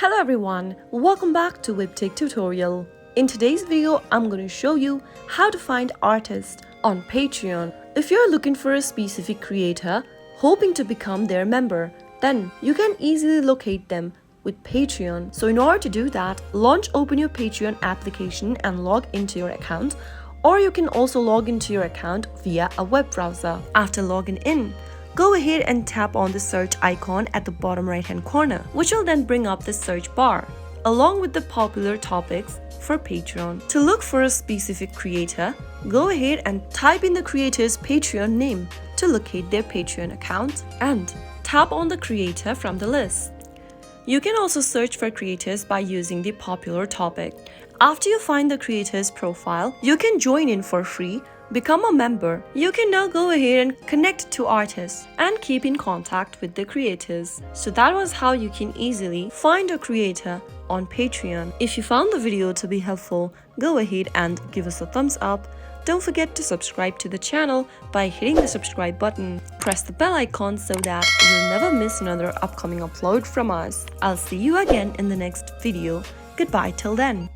Hello everyone, welcome back to Webtech Tutorial. In today's video, I'm going to show you how to find artists on Patreon. If you're looking for a specific creator, hoping to become their member, then you can easily locate them with Patreon. So in order to do that, open your Patreon application and log into your account, or you can also log into your account via a web browser. After logging in, go ahead and tap on the search icon at the bottom right hand corner, which will then bring up the search bar, along with the popular topics for Patreon. To look for a specific creator, go ahead and type in the creator's Patreon name to locate their Patreon account and tap on the creator from the list. You can also search for creators by using the popular topic. After you find the creator's profile, you can join in for free. Become a member. You can now go ahead and connect to artists and keep in contact with the creators. So that was how you can easily find a creator on Patreon. If you found the video to be helpful, go ahead and give us a thumbs up. Don't forget to subscribe to the channel by hitting the subscribe button. Press the bell icon so that you'll never miss another upcoming upload from us. I'll see you again in the next video. Goodbye till then.